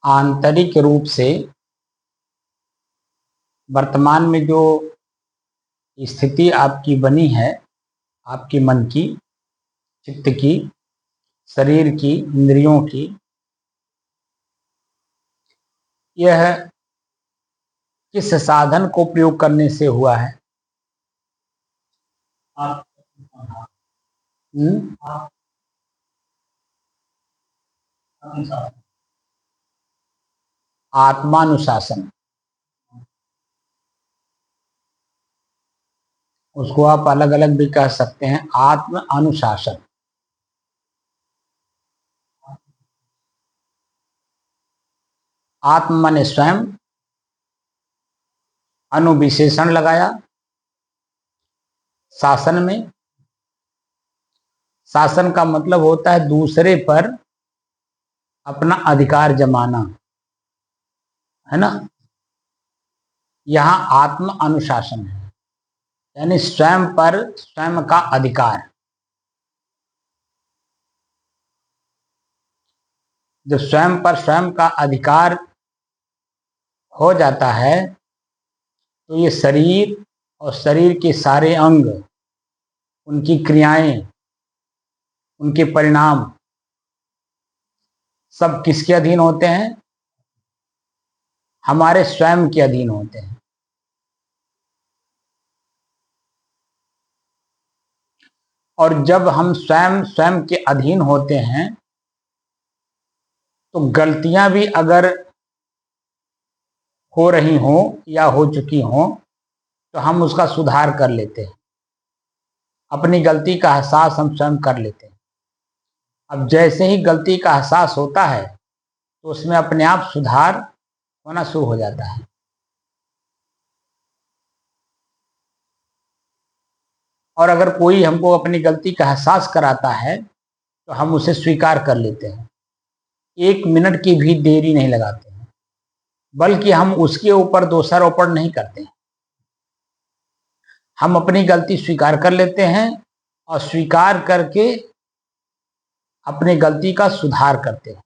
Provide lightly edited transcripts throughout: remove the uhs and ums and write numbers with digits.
आंतरिक रूप से वर्तमान में जो स्थिति आपकी बनी है, आपके मन की, चित्त की, शरीर की, इंद्रियों की, यह किस साधन को प्रयोग करने से हुआ है? आत्मानुशासन। उसको आप अलग अलग भी कह सकते हैं, आत्म अनुशासन। आत्म माने स्वयं, अनुविशेषण लगाया शासन में। शासन का मतलब होता है दूसरे पर अपना अधिकार जमाना, है ना। यहाँ आत्म अनुशासन है, यानी स्वयं पर स्वयं का अधिकार। जब स्वयं पर स्वयं का अधिकार हो जाता है तो ये शरीर और शरीर के सारे अंग, उनकी क्रियाएं, उनके परिणाम सब किसके अधीन होते हैं? हमारे स्वयं के अधीन होते हैं। और जब हम स्वयं स्वयं के अधीन होते हैं तो गलतियां भी अगर हो रही हो या हो चुकी हो तो हम उसका सुधार कर लेते हैं। अपनी गलती का एहसास हम स्वयं कर लेते हैं। अब जैसे ही गलती का एहसास होता है तो उसमें अपने आप सुधार होना शुरू हो जाता है। और अगर कोई हमको अपनी गलती का एहसास कराता है तो हम उसे स्वीकार कर लेते हैं। 1 मिनट की भी देरी नहीं लगाते हैं, बल्कि हम उसके ऊपर दोषारोपण नहीं करते हैं। हम अपनी गलती स्वीकार कर लेते हैं और स्वीकार करके अपनी गलती का सुधार करते हैं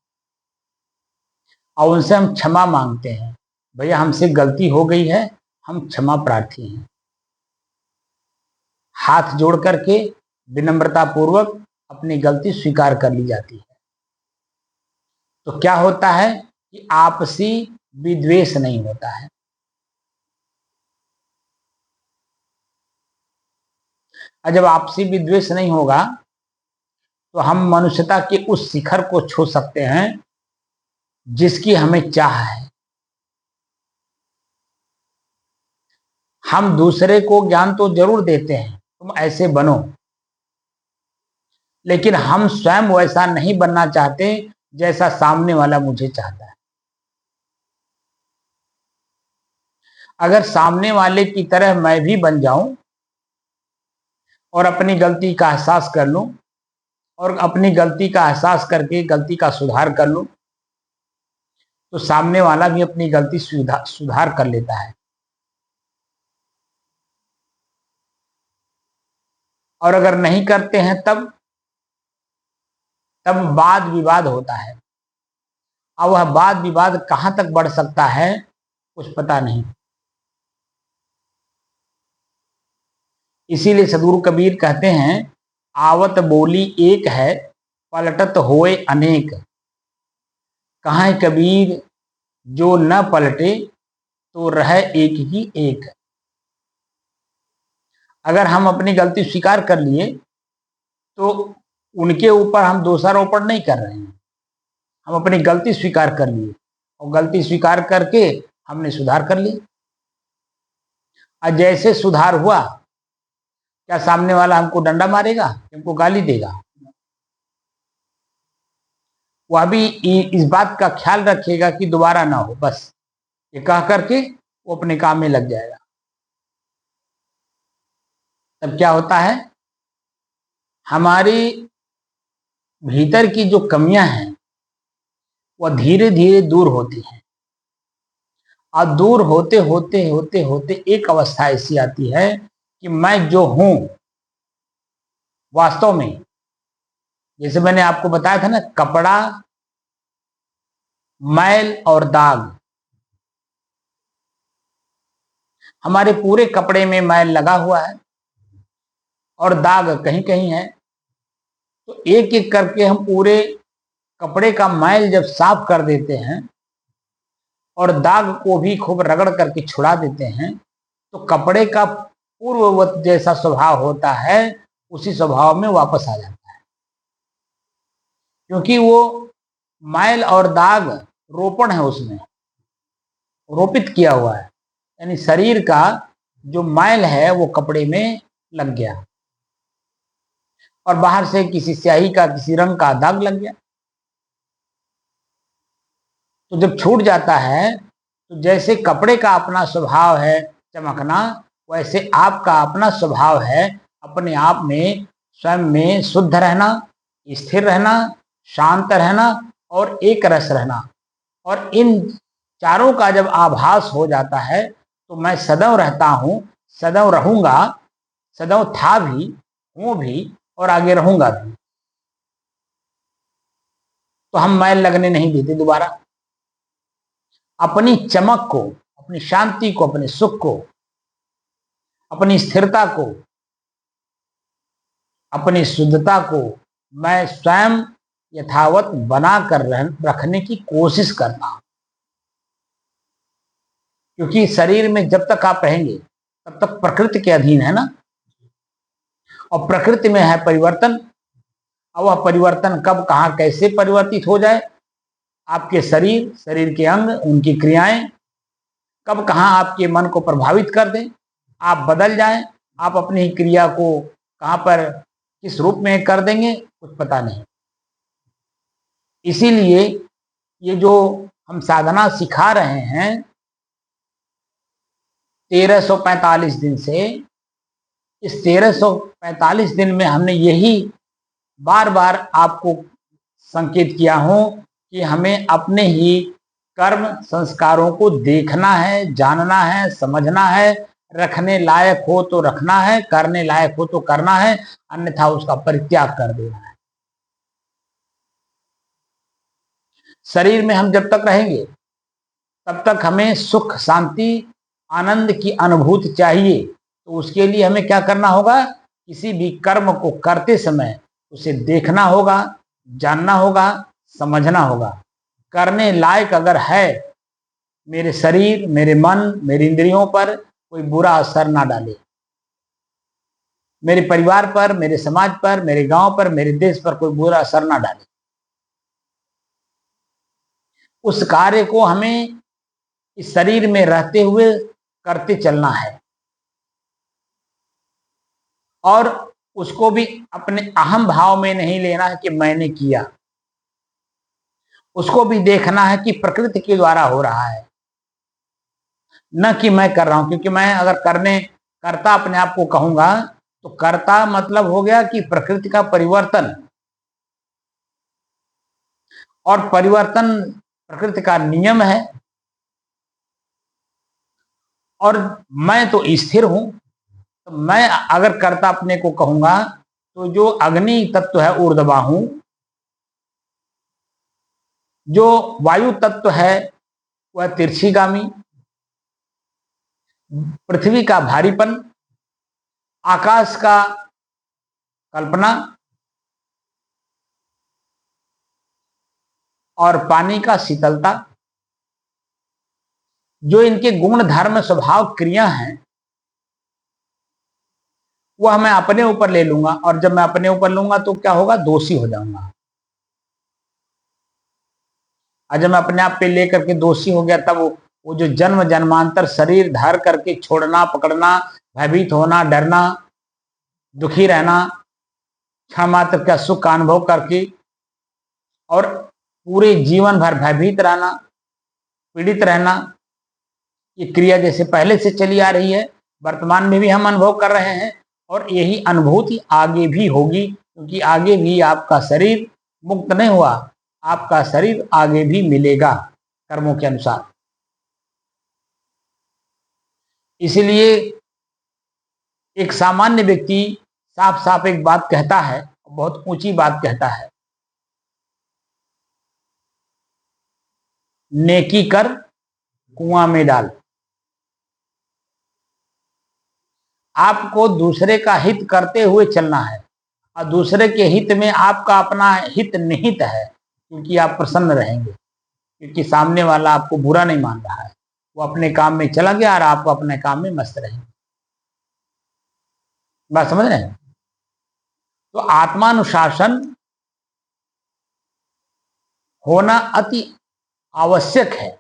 और उनसे हम क्षमा मांगते हैं। भैया हमसे गलती हो गई है, हम क्षमा प्रार्थी हैं। हाथ जोड़ करके विनम्रता पूर्वक अपनी गलती स्वीकार कर ली जाती है। तो क्या होता है कि आपसी विद्वेष नहीं होता है। और जब आपसी विद्वेष नहीं होगा तो हम मनुष्यता के उस शिखर को छू सकते हैं जिसकी हमें चाह है। हम दूसरे को ज्ञान तो जरूर देते हैं, तुम ऐसे बनो, लेकिन हम स्वयं वैसा नहीं बनना चाहते जैसा सामने वाला मुझे चाहता है। अगर सामने वाले की तरह मैं भी बन जाऊं और अपनी गलती का एहसास कर लूं और अपनी गलती का एहसास करके गलती का सुधार कर लूं तो सामने वाला भी अपनी गलती सुधार कर लेता है। और अगर नहीं करते हैं तब वाद विवाद होता है। अब वह वाद विवाद कहां तक बढ़ सकता है कुछ पता नहीं। इसीलिए सदगुरु कबीर कहते हैं, आवत बोली एक है, पलटत होए अनेक। कहाँ कबीर जो न पलटे तो रहे एक ही एक। अगर हम अपनी गलती स्वीकार कर लिए तो उनके ऊपर हम दोषारोपण नहीं कर रहे हैं। हम अपनी गलती स्वीकार कर लिए और गलती स्वीकार करके हमने सुधार कर लिया। और जैसे सुधार हुआ, क्या सामने वाला हमको डंडा मारेगा, हमको गाली देगा? वह भी इस बात का ख्याल रखेगा कि दोबारा ना हो, बस ये कह करके वो अपने काम में लग जाएगा। तब क्या होता है, हमारी भीतर की जो कमियां हैं वह धीरे धीरे दूर होती हैं। और दूर होते होते होते होते एक अवस्था ऐसी आती है कि मैं जो हूं वास्तव में, जैसे मैंने आपको बताया था ना, कपड़ा मैल और दाग, हमारे पूरे कपड़े में मैल लगा हुआ है और दाग कहीं कहीं है, तो एक एक करके हम पूरे कपड़े का मैल जब साफ कर देते हैं और दाग को भी खूब रगड़ करके छुड़ा देते हैं, तो कपड़े का पूर्ववत जैसा स्वभाव होता है उसी स्वभाव में वापस आ जाता है। क्योंकि वो मैल और दाग रोपण है, उसमें रोपित किया हुआ है, यानी शरीर का जो मैल है वो कपड़े में लग गया और बाहर से किसी स्याही का किसी रंग का दाग लग गया। तो जब छूट जाता है तो जैसे कपड़े का अपना स्वभाव है चमकना, वैसे आपका अपना स्वभाव है अपने आप में स्वयं में शुद्ध रहना, स्थिर रहना, शांत रहना और एक रस रहना। और इन चारों का जब आभास हो जाता है तो मैं सदैव रहता हूं, सदैव रहूंगा, सदैव था भी, हूं भी और आगे रहूंगा भी, तो हम मैल लगने नहीं देते दोबारा। अपनी चमक को, अपनी शांति को, अपने सुख को, अपनी स्थिरता को, अपनी शुद्धता को मैं स्वयं यथावत बना कर रखने की कोशिश करता हूं। क्योंकि शरीर में जब तक आप रहेंगे तब तक प्रकृति के अधीन है ना, और प्रकृति में है परिवर्तन। अब वह परिवर्तन कब कहाँ कैसे परिवर्तित हो जाए, आपके शरीर, शरीर के अंग, उनकी क्रियाएं कब कहाँ आपके मन को प्रभावित कर दें, आप बदल जाएं, आप अपनी ही क्रिया को कहाँ पर किस रूप में कर देंगे कुछ पता नहीं। इसीलिए ये जो हम साधना सिखा रहे हैं 1345 दिन से, इस 1345 दिन में हमने यही बार बार आपको संकेत किया हूं कि हमें अपने ही कर्म संस्कारों को देखना है, जानना है, समझना है, रखने लायक हो तो रखना है, करने लायक हो तो करना है, अन्यथा उसका परित्याग कर देना है। शरीर में हम जब तक रहेंगे तब तक हमें सुख, शांति, आनंद की अनुभूति चाहिए। तो उसके लिए हमें क्या करना होगा, किसी भी कर्म को करते समय उसे देखना होगा, जानना होगा, समझना होगा। करने लायक अगर है, मेरे शरीर, मेरे मन, मेरी इंद्रियों पर कोई बुरा असर ना डाले, मेरे परिवार पर, मेरे समाज पर, मेरे गांव पर, मेरे देश पर कोई बुरा असर ना डाले, उस कार्य को हमें इस शरीर में रहते हुए करते चलना है। और उसको भी अपने अहम भाव में नहीं लेना है कि मैंने किया, उसको भी देखना है कि प्रकृति के द्वारा हो रहा है, न कि मैं कर रहा हूं। क्योंकि मैं अगर करता अपने आप को कहूंगा तो कर्ता मतलब हो गया कि प्रकृति का परिवर्तन, और परिवर्तन प्रकृति का नियम है, और मैं तो स्थिर हूं। तो मैं अगर कर्ता अपने को कहूंगा तो जो अग्नि तत्व है ऊर्ध्वबाहु, जो वायु तत्व है वह तिरछीगामी, पृथ्वी का भारीपन, आकाश का कल्पना और पानी का शीतलता, जो इनके गुण, धर्म, स्वभाव, क्रिया हैं, वह मैं अपने ऊपर ले लूंगा। और जब मैं अपने ऊपर लूंगा तो क्या होगा, दोषी हो जाऊंगा। और जब मैं अपने आप पे लेकर के दोषी हो गया, तब वो जो जन्म जन्मांतर शरीर धार करके छोड़ना, पकड़ना, भयभीत होना, डरना, दुखी रहना, क्षण मात्र का सुख का अनुभव करके और पूरे जीवन भर भयभीत रहना, पीड़ित रहना, ये क्रिया जैसे पहले से चली आ रही है, वर्तमान में भी हम अनुभव कर रहे हैं, और यही अनुभूति आगे भी होगी। क्योंकि आगे भी आपका शरीर मुक्त नहीं हुआ, आपका शरीर आगे भी मिलेगा कर्मों के अनुसार। इसलिए एक सामान्य व्यक्ति साफ साफ एक बात कहता है, बहुत ऊंची बात कहता है, नेकी कर कुआं में डाल। आपको दूसरे का हित करते हुए चलना है, और दूसरे के हित में आपका अपना हित निहित है, क्योंकि आप प्रसन्न रहेंगे, क्योंकि सामने वाला आपको बुरा नहीं मान रहा है, वो अपने काम में चला गया और आप अपने काम में मस्त रहेंगे। बात समझ रहे हैं? तो आत्मानुशासन होना अति आवश्यक है।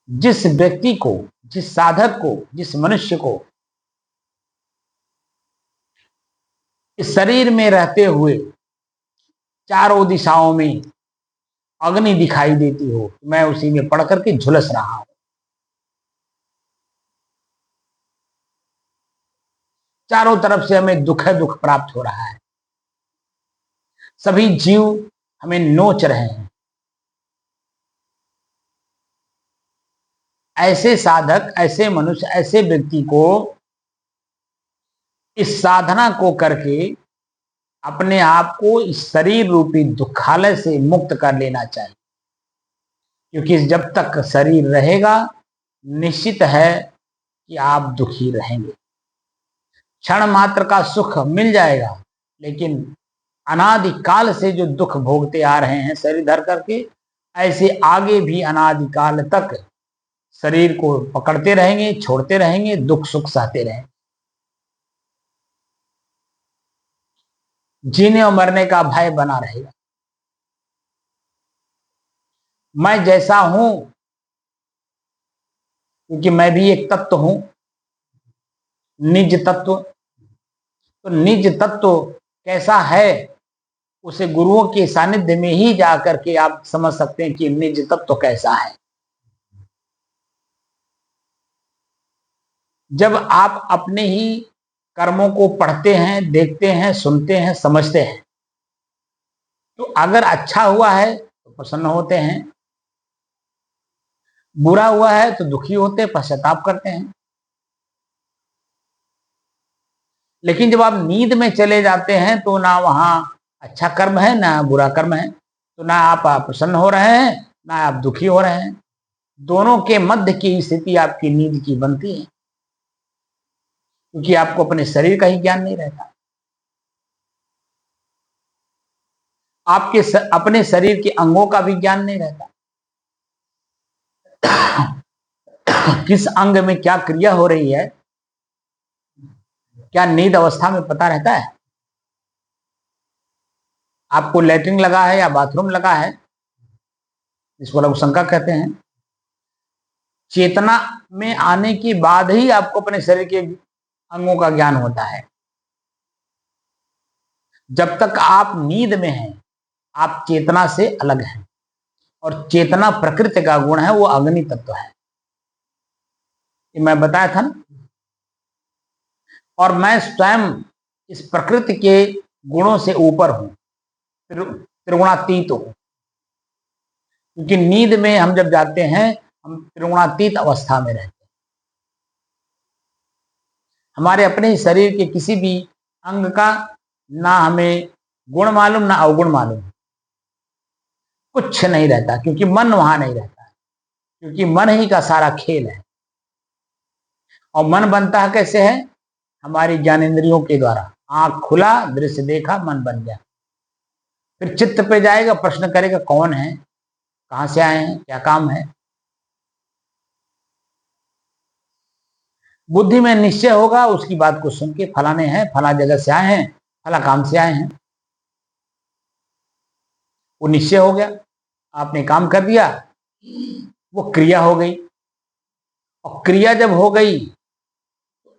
जिस व्यक्ति को, जिस साधक को, जिस मनुष्य को इस शरीर में रहते हुए चारों दिशाओं में अग्नि दिखाई देती हो, मैं उसी में पड़ करके झुलस रहा हूं, चारों तरफ से हमें दुख दुख प्राप्त हो रहा है, सभी जीव हमें नोच रहे हैं, ऐसे साधक, ऐसे मनुष्य, ऐसे व्यक्ति को इस साधना को करके अपने आप को इस शरीर रूपी दुखालय से मुक्त कर लेना चाहिए। क्योंकि जब तक शरीर रहेगा निश्चित है कि आप दुखी रहेंगे। क्षण मात्र का सुख मिल जाएगा, लेकिन अनादिकाल से जो दुख भोगते आ रहे हैं शरीर धर करके, ऐसे आगे भी अनादिकाल तक शरीर को पकड़ते रहेंगे, छोड़ते रहेंगे, दुख सुख सहते रहेंगे। जीने और मरने का भय बना रहेगा। मैं जैसा हूं, क्योंकि मैं भी एक तत्व हूं, निज तत्व। तो निज तत्व कैसा है, उसे गुरुओं के सानिध्य में ही जाकर के आप समझ सकते हैं कि निज तत्व कैसा है। जब आप अपने ही कर्मों को पढ़ते हैं, देखते हैं, सुनते हैं, समझते हैं, तो अगर अच्छा हुआ है तो प्रसन्न होते हैं, बुरा हुआ है तो दुखी होते, पश्चाताप करते हैं। लेकिन जब आप नींद में चले जाते हैं तो ना वहां अच्छा कर्म है ना बुरा कर्म है, तो ना आप प्रसन्न हो रहे हैं ना आप दुखी हो रहे हैं। दोनों के मध्य की स्थिति आपकी नींद की बनती है, क्योंकि आपको अपने शरीर का ही ज्ञान नहीं रहता, आपके अपने शरीर के अंगों का भी ज्ञान नहीं रहता। किस अंग में क्या क्रिया हो रही है, क्या नींद अवस्था में पता रहता है? आपको लेटरिन लगा है या बाथरूम लगा है, जिसको लघु शंका कहते हैं, चेतना में आने के बाद ही आपको अपने शरीर के अंगों का ज्ञान होता है। जब तक आप नींद में हैं आप चेतना से अलग हैं, और चेतना प्रकृति का गुण है, वो अग्नि तत्व है, ये मैं बताया था ना। और मैं स्वयं इस प्रकृति के गुणों से ऊपर हूं, त्रिगुणातीत हूं। क्योंकि नींद में हम जब जाते हैं हम त्रिगुणातीत अवस्था में रहते हैं। हमारे अपने शरीर के किसी भी अंग का ना हमें गुण मालूम ना अवगुण मालूम, कुछ नहीं रहता, क्योंकि मन वहां नहीं रहता है, क्योंकि मन ही का सारा खेल है। और मन बनता है कैसे है? हमारी ज्ञानेंद्रियों के द्वारा। आंख खुला, दृश्य देखा, मन बन गया। फिर चित्त पे जाएगा, प्रश्न करेगा कौन है, कहां से आए हैं, क्या काम है। बुद्धि में निश्चय होगा, उसकी बात को सुन के फलाने हैं, फला जगह से आए हैं, फला काम से आए हैं, वो निश्चय हो गया, आपने काम कर दिया, वो क्रिया हो गई। और क्रिया जब हो गई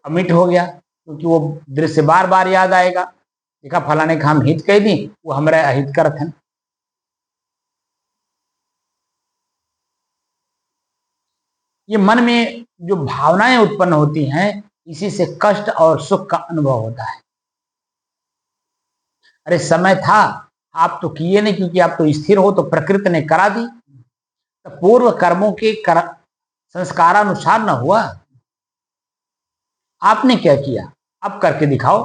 अमिट हो गया, क्योंकि वो दृश्य बार बार याद आएगा। देखा फलाने का हम हित कह दी, वो हमारे अहित करत हैं। ये मन में जो भावनाएं उत्पन्न होती हैं, इसी से कष्ट और सुख का अनुभव होता है। अरे समय था, आप तो किए नहीं, क्योंकि आप तो स्थिर हो, तो प्रकृति ने करा दी। तो पूर्व कर्मों के संस्कारानुसार न हुआ, आपने क्या किया, अब करके दिखाओ,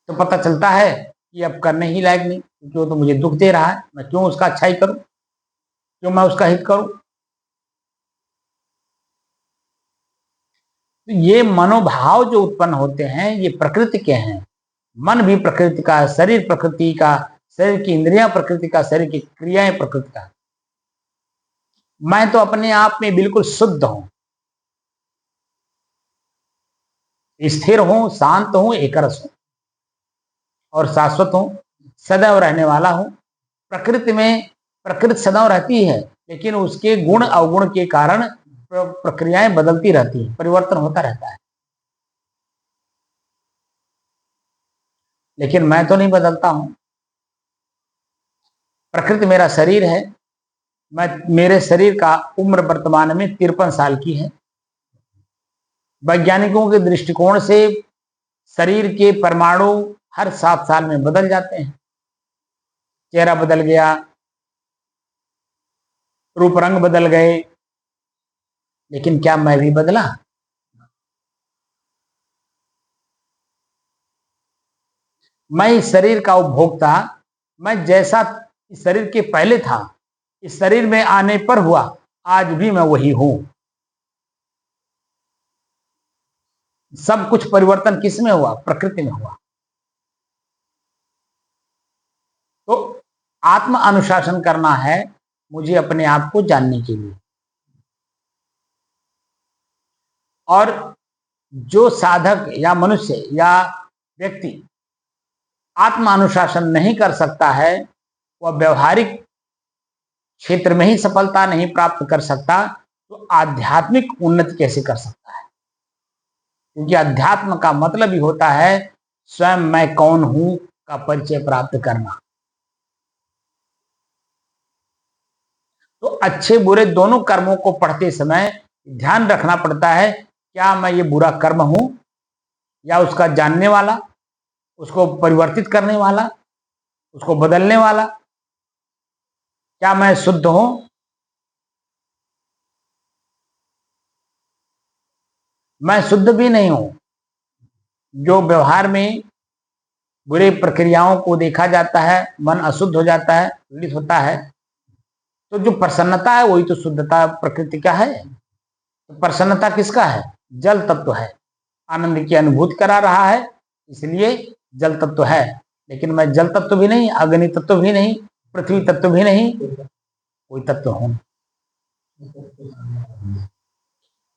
तो पता चलता है कि अब करने ही लायक नहीं। क्योंकि वो तो मुझे दुख दे रहा है, मैं क्यों उसका अच्छाई करूं, क्यों मैं उसका हित करूं। तो ये मनोभाव जो उत्पन्न होते हैं ये प्रकृति के हैं। मन भी प्रकृति का, शरीर प्रकृति का, शरीर की इंद्रियां प्रकृति का, शरीर की क्रियाएं प्रकृति का। मैं तो अपने आप में बिल्कुल शुद्ध हूं, स्थिर हूं, शांत हूं, एकरस हूं और शाश्वत हूं, सदैव रहने वाला हूं। प्रकृति में, प्रकृति सदैव रहती है, लेकिन उसके गुण अवगुण के कारण प्रक्रियाएं बदलती रहती हैं, परिवर्तन होता रहता है। लेकिन मैं तो नहीं बदलता हूं। प्रकृति मेरा शरीर है, मेरे शरीर का उम्र वर्तमान में 53 साल की है। वैज्ञानिकों के दृष्टिकोण से शरीर के परमाणु हर 7 साल में बदल जाते हैं। चेहरा बदल गया, रूप रंग बदल गए, लेकिन क्या मैं भी बदला? मैं इस शरीर का उपभोक्ता, मैं जैसा इस शरीर के पहले था, इस शरीर में आने पर हुआ, आज भी मैं वही हूं। सब कुछ परिवर्तन किस में हुआ? प्रकृति में हुआ। तो आत्म अनुशासन करना है मुझे अपने आप को जानने के लिए। और जो साधक या मनुष्य या व्यक्ति आत्म अनुशासन नहीं कर सकता है, वह व्यवहारिक क्षेत्र में ही सफलता नहीं प्राप्त कर सकता, तो आध्यात्मिक उन्नति कैसे कर सकता है? क्योंकि अध्यात्म का मतलब ही होता है स्वयं मैं कौन हूं का परिचय प्राप्त करना। तो अच्छे बुरे दोनों कर्मों को पढ़ते समय ध्यान रखना पड़ता है, क्या मैं ये बुरा कर्म हूं या उसका जानने वाला, उसको परिवर्तित करने वाला, उसको बदलने वाला? क्या मैं शुद्ध हूं? मैं शुद्ध भी नहीं हूं। जो व्यवहार में बुरे प्रक्रियाओं को देखा जाता है, मन अशुद्ध हो जाता है, पीड़ित होता है, तो जो प्रसन्नता है वही तो शुद्धता प्रकृति का है। तो प्रसन्नता किसका है? जल तत्व है, आनंद की अनुभूति करा रहा है, इसलिए जल तत्व है। लेकिन मैं जल तत्व भी नहीं, अग्नि तत्व भी नहीं, पृथ्वी तत्व भी नहीं, कोई तत्व हूं।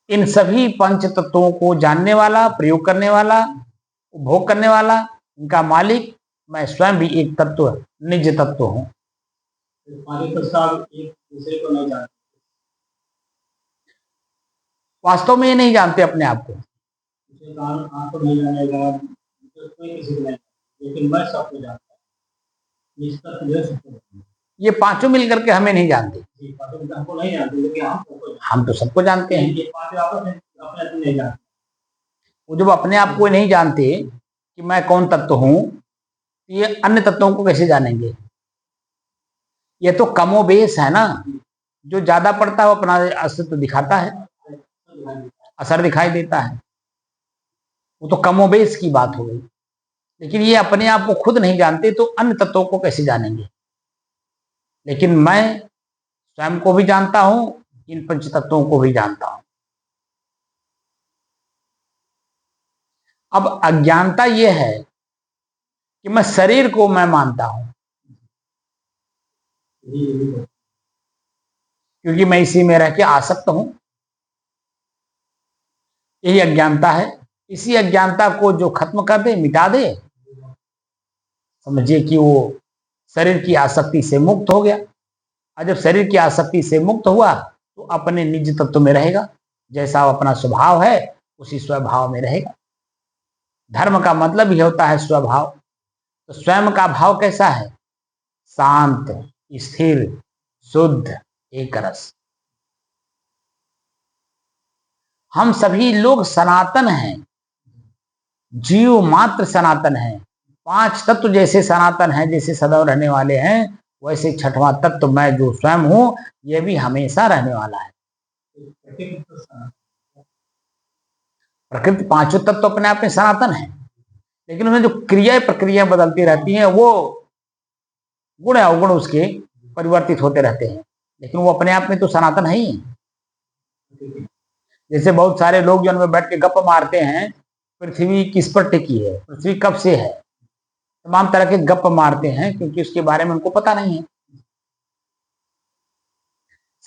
इन सभी पंच तत्वों को जानने वाला, प्रयोग करने वाला, उपभोग करने वाला, इनका मालिक मैं स्वयं भी एक तत्व, निज तत्व हूं। एक दूसरे को नहीं जानते, वास्तव में ये नहीं जानते अपने आप को। आपको नहीं जानेगा, कोई किसी को नहीं, लेकिन मैं सबको जानता हूं। ये पांचों मिलकर के हमें नहीं जानते। हमको नहीं जानते, लेकिन हम तो सबको जानते हैं। ये पांचों आपस में अपने नहीं जानते। वो जब अपने आप को नहीं जानते कि मैं कौन तत्व हूं, ये अन्य तत्वों को कैसे जानेंगे? ये तो कमोबेश है ना। जो ज्यादा पढ़ता है वो अपना अस्तित्व दिखाता है, असर दिखाई देता है। वो तो कमोबेश की बात हो गई। लेकिन ये अपने आप को खुद नहीं जानते, तो अन्य तत्वों को कैसे जानेंगे? लेकिन मैं स्वयं को भी जानता हूं, इन पंच तत्वों को भी जानता हूं। अब अज्ञानता यह है कि मैं शरीर को मैं मानता हूं, क्योंकि मैं इसी में रह के आसक्त हूं। यही अज्ञानता है। इसी अज्ञानता को जो खत्म कर दे, मिटा दे, समझिए कि वो शरीर की आसक्ति से मुक्त हो गया। और जब शरीर की आसक्ति से मुक्त हुआ तो अपने निज तत्व में रहेगा, जैसा अपना स्वभाव है उसी स्वभाव में रहेगा। धर्म का मतलब ही होता है स्वभाव। तो स्वयं का भाव कैसा है? शांत, स्थिर, शुद्ध, एक रस। हम सभी लोग सनातन हैं, जीव मात्र सनातन है। 5 तत्व जैसे सनातन है, जैसे सदैव रहने वाले हैं, वैसे छठवां तत्व मैं जो स्वयं हूं, यह भी हमेशा रहने वाला है। प्रकृति पांचों तत्व अपने आप में सनातन है, लेकिन उन्हें जो क्रिया प्रक्रिया बदलती रहती हैं, वो गुण या अवगुण उसके परिवर्तित होते रहते हैं, लेकिन वो अपने आप में तो सनातन है ही। जैसे बहुत सारे लोग जो उनमें बैठ के गप मारते हैं, पृथ्वी किस पर टिकी है, पृथ्वी कब से है, तमाम तरह के गप मारते हैं, क्योंकि उसके बारे में उनको पता नहीं है।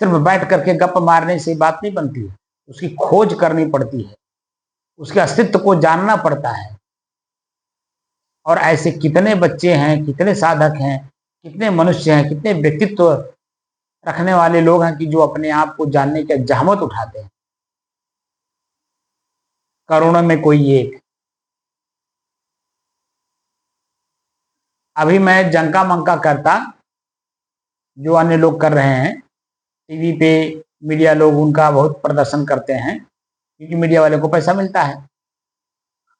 सिर्फ बैठ करके गप मारने से बात नहीं बनती है, उसकी खोज करनी पड़ती है, उसके अस्तित्व को जानना पड़ता है। और ऐसे कितने बच्चे हैं, कितने साधक हैं, कितने मनुष्य हैं, कितने व्यक्तित्व रखने वाले लोग हैं कि जो अपने आप को जानने की जहमत उठाते हैं, करोड़ों में कोई एक। अभी मैं जंका मंका करता जो अन्य लोग कर रहे हैं, टीवी पे मीडिया लोग उनका बहुत प्रदर्शन करते हैं, क्योंकि मीडिया वाले को पैसा मिलता है,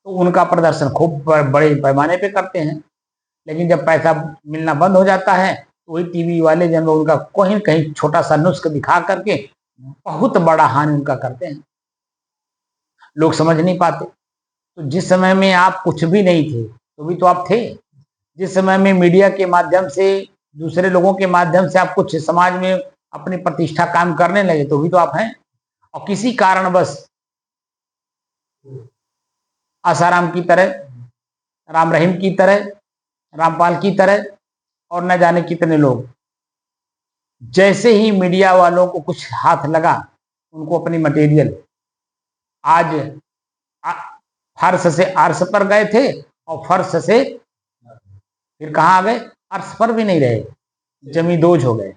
तो उनका प्रदर्शन खूब बड़े पैमाने पे करते हैं। लेकिन जब पैसा मिलना बंद हो जाता है, तो वही टीवी वाले जब उनका कहीं कहीं छोटा सा नुस्ख दिखा करके बहुत बड़ा हानि उनका करते हैं। लोग समझ नहीं पाते। तो जिस समय में आप कुछ भी नहीं थे, तो भी तो आप थे। जिस समय में मीडिया के माध्यम से, दूसरे लोगों के माध्यम से आप कुछ समाज में अपनी प्रतिष्ठा काम करने लगे, तो भी तो आप हैं। और किसी कारणवश आसाराम की तरह, राम रहीम की तरह, रामपाल की तरह और न जाने कितने लोग, जैसे ही मीडिया वालों को कुछ हाथ लगा, उनको अपनी मटेरियल, आज फर्श से अर्श पर गए थे और फर्श से फिर कहाँ आ गए, अर्श पर भी नहीं रहे, जमींदोज हो गए।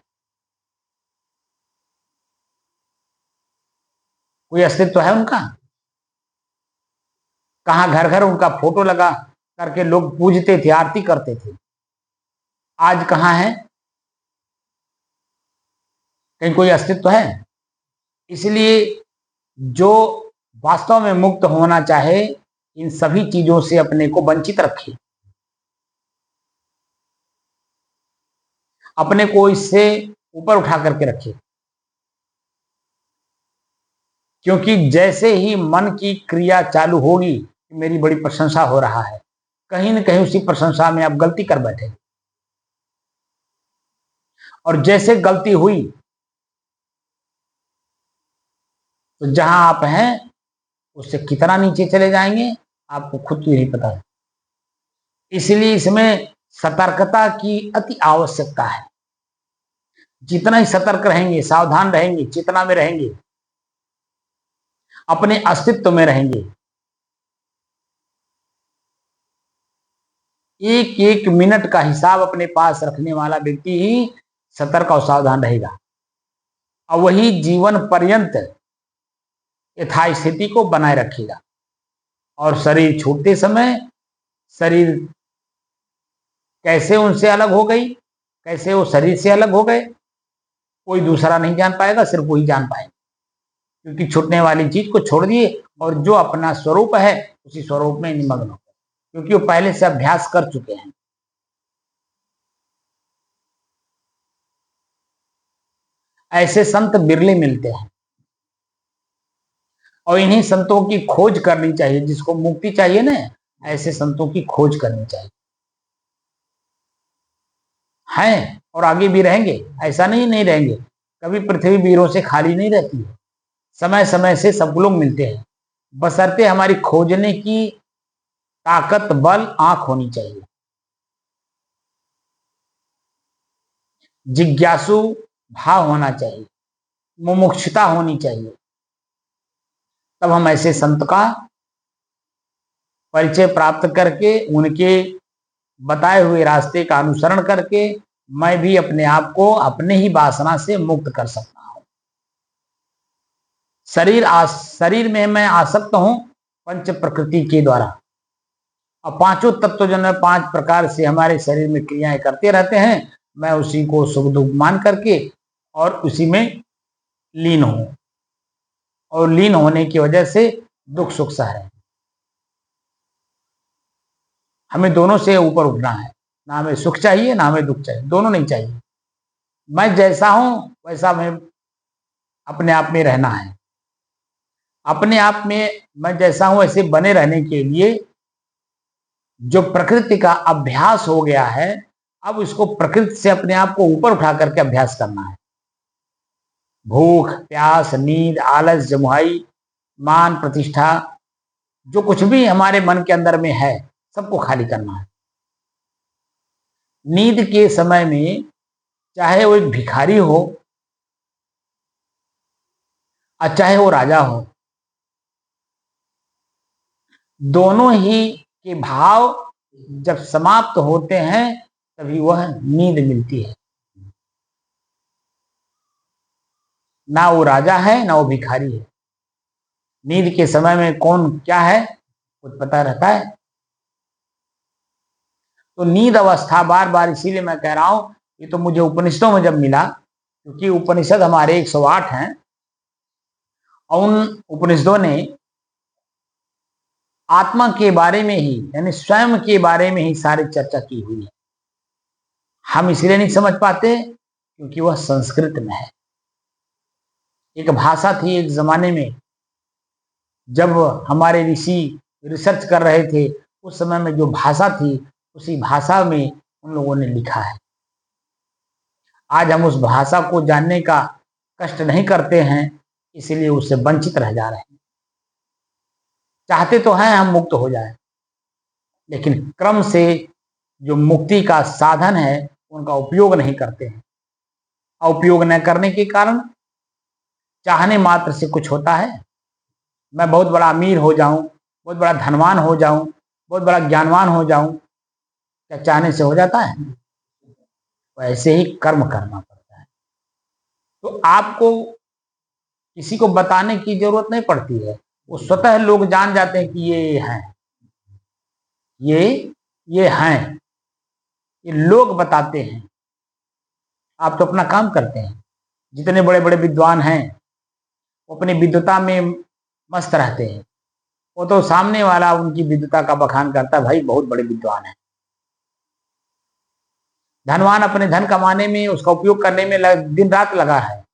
कोई अस्तित्व है उनका? कहाँ घर घर उनका फोटो लगा करके लोग पूजते थे, आरती करते थे, आज कहाँ है? कहीं कोई अस्तित्व है? इसलिए जो वास्तव में मुक्त होना चाहे, इन सभी चीजों से अपने को वंचित रखे, अपने को इससे ऊपर उठा करके रखे। क्योंकि जैसे ही मन की क्रिया चालू होगी, मेरी बड़ी प्रशंसा हो रहा है, कहीं न कहीं उसी प्रशंसा में आप गलती कर बैठे, और जैसे गलती हुई तो जहां आप हैं उससे कितना नीचे चले जाएंगे आपको खुद ही नहीं पता है। इसलिए इसमें सतर्कता की अति आवश्यकता है। जितना ही सतर्क रहेंगे, सावधान रहेंगे, चेतना में रहेंगे, अपने अस्तित्व में रहेंगे, एक एक मिनट का हिसाब अपने पास रखने वाला व्यक्ति ही सतर्क और सावधान रहेगा, और वही जीवन पर्यंत यथास्थिति को बनाए रखेगा। और शरीर छूटते समय, शरीर कैसे उनसे अलग हो गई, कैसे वो शरीर से अलग हो गए, कोई दूसरा नहीं जान पाएगा, सिर्फ वही जान पाएगा। क्योंकि छूटने वाली चीज को छोड़ दिए और जो अपना स्वरूप है उसी स्वरूप में निमग्न हो गए, क्योंकि वो पहले से अभ्यास कर चुके हैं। ऐसे संत बिरले मिलते हैं, और इन्हीं संतों की खोज करनी चाहिए। जिसको मुक्ति चाहिए ना, ऐसे संतों की खोज करनी चाहिए। हैं और आगे भी रहेंगे, ऐसा नहीं रहेंगे। कभी पृथ्वी वीरों से खाली नहीं रहती है, समय समय से सब लोग मिलते हैं, बशर्ते हमारी खोजने की ताकत, बल, आंख होनी चाहिए, जिज्ञासु भाव होना चाहिए, मुमुक्षुता होनी चाहिए। तब हम ऐसे संत का परिचय प्राप्त करके, उनके बताए हुए रास्ते का अनुसरण करके मैं भी अपने आप को अपने ही वासना से मुक्त कर सकता हूं। शरीर में मैं आसक्त हूं पंच प्रकृति के द्वारा, और पांचों तत्व जो है 5 प्रकार से हमारे शरीर में क्रियाएं करते रहते हैं। मैं उसी को सुख दुख मान करके और उसी में लीन हूं, और लीन होने की वजह से दुख सुख सह रहे हैं। हमें दोनों से ऊपर उठना है, ना हमें सुख चाहिए ना हमें दुख चाहिए, दोनों नहीं चाहिए। मैं जैसा हूं वैसा मैं अपने आप में रहना है। अपने आप में मैं जैसा हूं ऐसे बने रहने के लिए जो प्रकृति का अभ्यास हो गया है, अब इसको प्रकृति से अपने आप को ऊपर उठा करके अभ्यास करना है। भूख, प्यास, नींद, आलस, जमुहाई, मान, प्रतिष्ठा, जो कुछ भी हमारे मन के अंदर में है, सबको खाली करना है। नींद के समय में चाहे वो एक भिखारी हो और चाहे वो राजा हो, दोनों ही के भाव जब समाप्त होते हैं तभी वह नींद मिलती है। ना वो राजा है ना वो भिखारी है। नींद के समय में कौन क्या है कुछ पता रहता है। तो नींद अवस्था बार बार, इसीलिए मैं कह रहा हूं, ये तो मुझे उपनिषदों में जब मिला, क्योंकि उपनिषद हमारे 108 हैं और उन उपनिषदों ने आत्मा के बारे में ही, यानी स्वयं के बारे में ही सारी चर्चा की हुई है। हम इसलिए नहीं समझ पाते क्योंकि वह संस्कृत में है। एक भाषा थी एक जमाने में, जब हमारे ऋषि रिसर्च कर रहे थे, उस समय में जो भाषा थी उसी भाषा में उन लोगों ने लिखा है। आज हम उस भाषा को जानने का कष्ट नहीं करते हैं, इसलिए उससे वंचित रह जा रहे हैं। चाहते तो हैं हम मुक्त हो जाए, लेकिन क्रम से जो मुक्ति का साधन है उनका उपयोग नहीं करते हैं। उपयोग न करने के कारण चाहने मात्र से कुछ होता है। मैं बहुत बड़ा अमीर हो जाऊं, बहुत बड़ा धनवान हो जाऊं, बहुत बड़ा ज्ञानवान हो जाऊं, क्या चाहने से हो जाता है? वैसे ही कर्म करना पड़ता है। तो आपको किसी को बताने की जरूरत नहीं पड़ती है, वो स्वतः लोग जान जाते हैं कि ये हैं, ये हैं, ये लोग बताते हैं। आप तो अपना काम करते हैं। जितने बड़े बड़े विद्वान हैं वो अपनी विद्वता में मस्त रहते हैं। वो तो सामने वाला उनकी विद्वता का बखान करता है, भाई बहुत बड़े विद्वान है। धनवान अपने धन कमाने में, उसका उपयोग करने में दिन रात लगा है।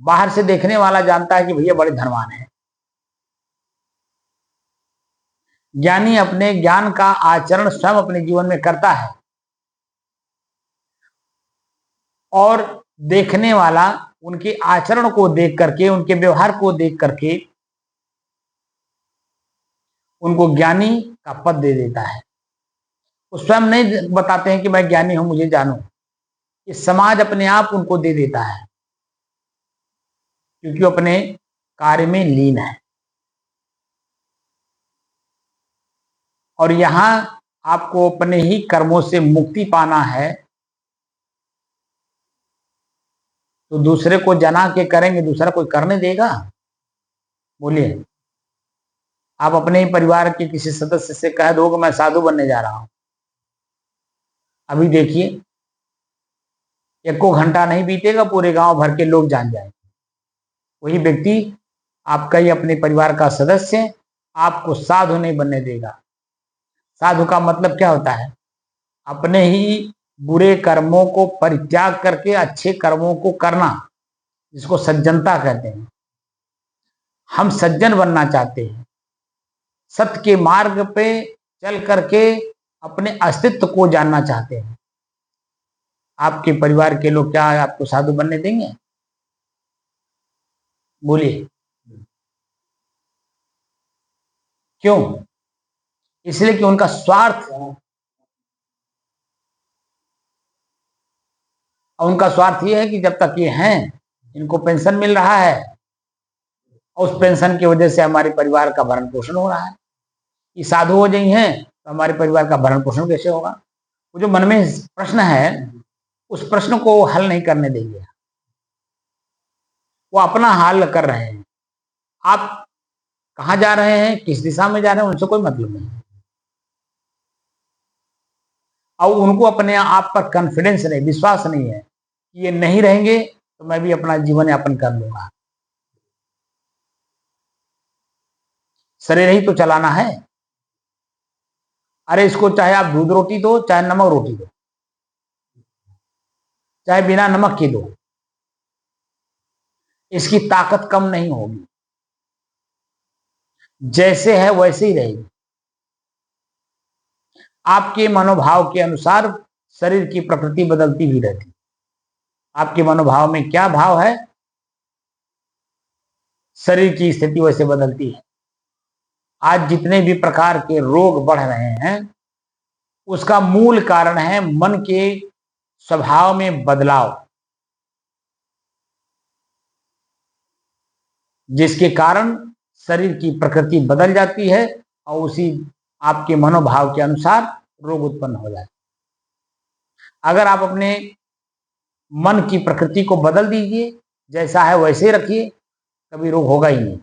बाहर से देखने वाला जानता है कि भैया बड़े धनवान है। ज्ञानी अपने ज्ञान का आचरण स्वयं अपने जीवन में करता है और देखने वाला उनके आचरण को देख करके, उनके व्यवहार को देख करके उनको ज्ञानी का पद दे देता है। वो स्वयं नहीं बताते हैं कि मैं ज्ञानी हूं, मुझे जानो। ये समाज अपने आप उनको दे देता है, क्योंकि वो अपने कार्य में लीन है। और यहां आपको अपने ही कर्मों से मुक्ति पाना है, तो दूसरे को जना के करेंगे, दूसरा कोई करने देगा? बोलिए। आप अपने ही परिवार के किसी सदस्य से कह दो कि मैं साधु बनने जा रहा हूं, अभी देखिए 1 घंटा नहीं बीतेगा पूरे गांव भर के लोग जान जाएंगे। वही व्यक्ति आपका ही अपने परिवार का सदस्य आपको साधु नहीं बनने देगा। साधु का मतलब क्या होता है? अपने ही बुरे कर्मों को परित्याग करके अच्छे कर्मों को करना, जिसको सज्जनता कहते हैं। हम सज्जन बनना चाहते हैं, सत्य के मार्ग पे चल करके अपने अस्तित्व को जानना चाहते हैं। आपके परिवार के लोग क्या आपको साधु बनने देंगे? बोलिए। क्यों? इसलिए कि उनका स्वार्थ, और उनका स्वार्थ ये है कि जब तक ये हैं, इनको पेंशन मिल रहा है और उस पेंशन की वजह से हमारे परिवार का भरण पोषण हो रहा है। ये साधु हो गई हैं तो हमारे परिवार का भरण पोषण कैसे होगा? वो जो मन में प्रश्न है, उस प्रश्न को हल नहीं करने देंगे। वो अपना हाल कर रहे हैं। आप कहाँ जा रहे हैं, किस दिशा में जा रहे हैं, उनसे कोई मतलब नहीं। और उनको अपने आप पर कॉन्फिडेंस नहीं, विश्वास नहीं है कि ये नहीं रहेंगे तो मैं भी अपना जीवन यापन कर लूंगा। शरीर ही तो चलाना है। अरे इसको चाहे आप दूध रोटी दो, चाहे नमक रोटी दो, चाहे बिना नमक की दो, इसकी ताकत कम नहीं होगी। जैसे है वैसे ही रहेगी। आपके मनोभाव के अनुसार शरीर की प्रकृति बदलती भी रहती है। आपके मनोभाव में क्या भाव है, शरीर की स्थिति वैसे बदलती है। आज जितने भी प्रकार के रोग बढ़ रहे हैं, उसका मूल कारण है मन के स्वभाव में बदलाव, जिसके कारण शरीर की प्रकृति बदल जाती है और उसी आपके मनोभाव के अनुसार रोग उत्पन्न हो जाते हैं। अगर आप अपने मन की प्रकृति को बदल दीजिए, जैसा है वैसे रखिए, कभी रोग होगा ही नहीं।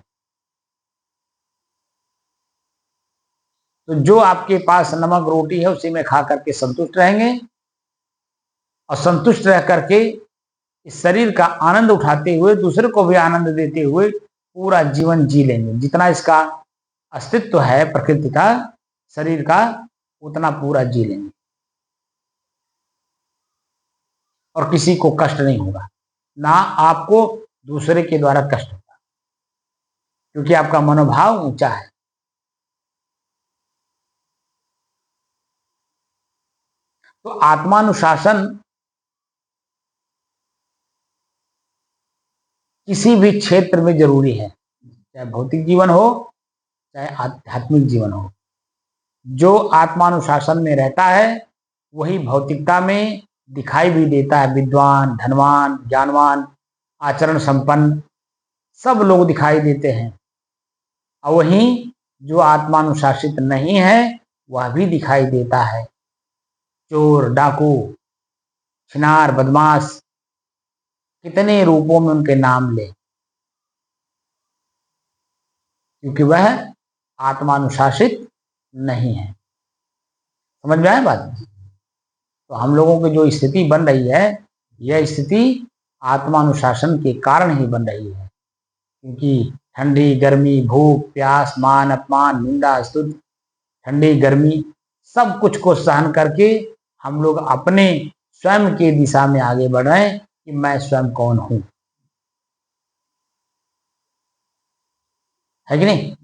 तो जो आपके पास नमक रोटी है उसी में खा करके संतुष्ट रहेंगे और संतुष्ट रह करके इस शरीर का आनंद उठाते हुए दूसरे को भी आनंद देते हुए पूरा जीवन जी लेंगे। जितना इसका अस्तित्व है प्रकृति का, शरीर का, उतना पूरा जी लेंगे और किसी को कष्ट नहीं होगा, ना आपको दूसरे के द्वारा कष्ट होगा, क्योंकि आपका मनोभाव ऊंचा है। तो आत्मानुशासन किसी भी क्षेत्र में जरूरी है, चाहे भौतिक जीवन हो चाहे आध्यात्मिक जीवन हो। जो आत्मानुशासन में रहता है वही भौतिकता में दिखाई भी देता है। विद्वान, धनवान, ज्ञानवान, आचरण संपन्न सब लोग दिखाई देते हैं, और वहीं जो आत्मानुशासित नहीं है वह भी दिखाई देता है। चोर, डाकू, छिनार, बदमाश, कितने रूपों में उनके नाम ले, क्योंकि वह आत्मानुशासित नहीं है। समझ में आया बात? तो हम लोगों की जो स्थिति बन रही है, यह स्थिति आत्मानुशासन के कारण ही बन रही है। क्योंकि ठंडी, गर्मी, भूख, प्यास, मान, अपमान, निंदा, स्तुति, ठंडी, गर्मी, सब कुछ को सहन करके हम लोग अपने स्वयं के दिशा में आगे बढ़ रहे हैं कि मैं स्वयं कौन हूं, है कि नहीं?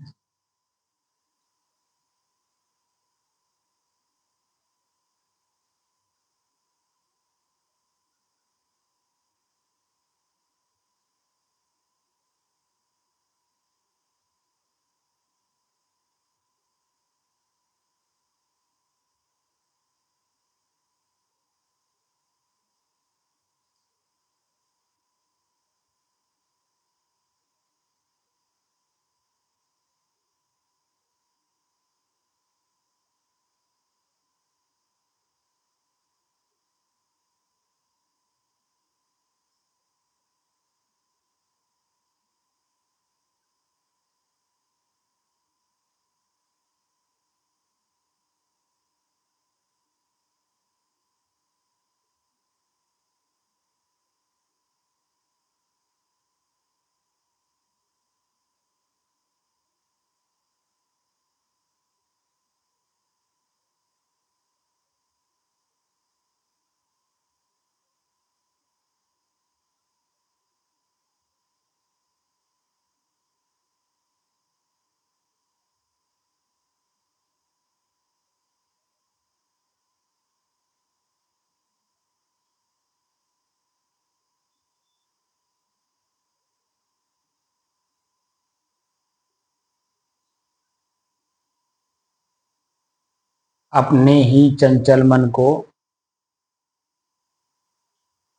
अपने ही चंचल मन को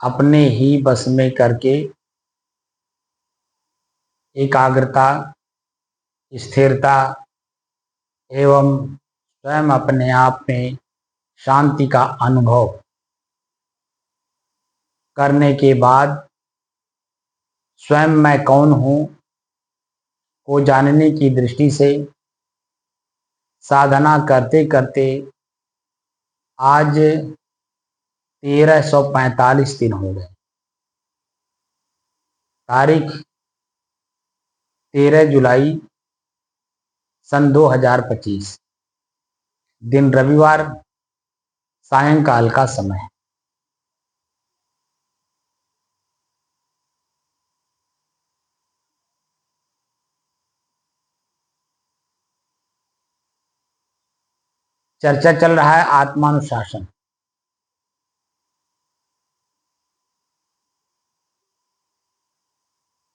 अपने ही बस में करके एकाग्रता, स्थिरता एवं स्वयं अपने आप में शांति का अनुभव करने के बाद स्वयं मैं कौन हूं को जानने की दृष्टि से साधना करते करते आज 1345 दिन हो गए। तारीख 13 जुलाई सन 2025, दिन रविवार, सायंकाल का समय। चर्चा चल रहा है आत्मानुशासन।